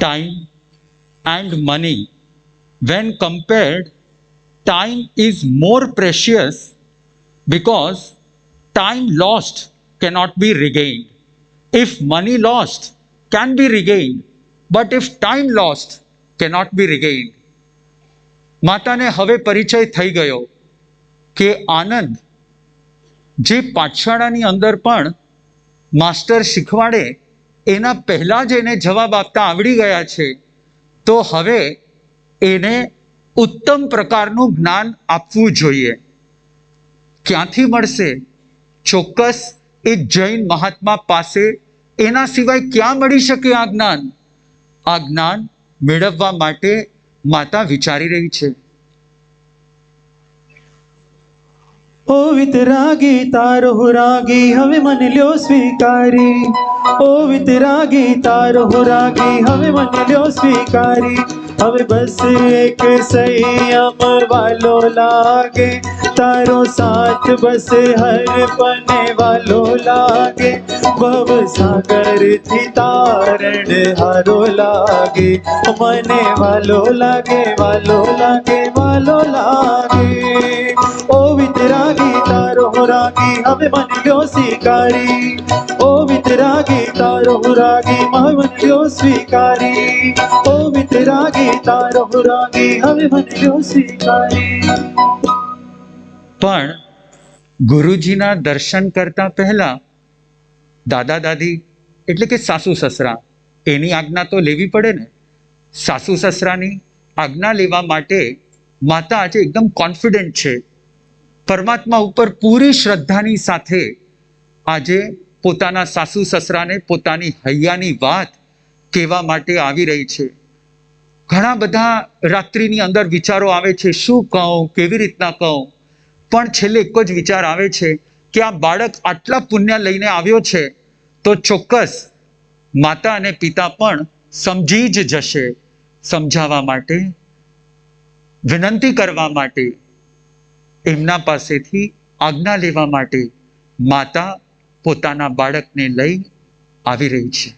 time and money. When compared, time is more precious because time lost cannot be regained. If money lost can be regained, but if time lost cannot be regained. માતાને હવે પરિચય થઈ ગયો કે આનંદ જે પાઠશાળાની અંદર પણ master શીખવાડે એના પહેલા જ એને જવાબ આપતા આવડી ગયા છે, તો હવે એને ઉત્તમ પ્રકારનું જ્ઞાન આપવું જોઈએ. ક્યાંથી મળશે? ચોક્કસ એક જૈન મહાત્મા પાસે, એના સિવાય ક્યાં મળી શકે આ જ્ઞાન? આ જ્ઞાન મેળવવા માટે માતા વિચારી રહી છે. ઓ વિતરાગી તારો હુરાગી હવે મને લ્યો સ્વીકારી. ઓ વિતરાગી તારો હુરાગી હવે મને લ્યો સ્વીકારી. હવે બસ એક સંયમ વાલો લાગે, તારો સાથ બસ હર પને વાલો લાગે. ભવ સાગર થી તારણ હારો લાગે, મને વાલો લાગે, વાલો લાગે, વાલો લાગે. ઓ વિતરાગી તારો હુરાગી હવે મને લ્યો સ્વીકારી. ઓ વિતરાગી તારો હુરાગી હવે મને લ્યો સ્વીકારી. ઓ વિતરાગી તારો હુરાગી હવે મને લ્યો સ્વીકારી. પણ ગુરુજીના દર્શન કરતા પહેલા દાદા દાદી એટલે કે સાસુ સસરા એની આજ્ઞા તો લેવી પડે ને. સાસુ સસરાની આજ્ઞા લેવા માટે માતા આજે એકદમ કોન્ફિડન્ટ છે. પરમાત્મા ઉપર પૂરી શ્રદ્ધાની સાથે આજે પોતાના સાસુ સસરાને પોતાની હૈયાની વાત કહેવા માટે આવી રહી છે. ઘણા બધા રાત્રિની અંદર વિચારો આવે છે, શું કહું, કેવી રીતના કહું, પણ છેલ્લે એક જ વિચાર આવે છે કે આ બાળક આટલા પુણ્ય લઈને આવ્યો છે તો ચોક્કસ માતા અને પિતા પણ સમજી જ જશે. સમજાવવા માટે, વિનંતી કરવા માટે, એમના પાસેથી આજ્ઞા લેવા માટે માતા પોતાના બાળકને લઈ આવી રહી છે.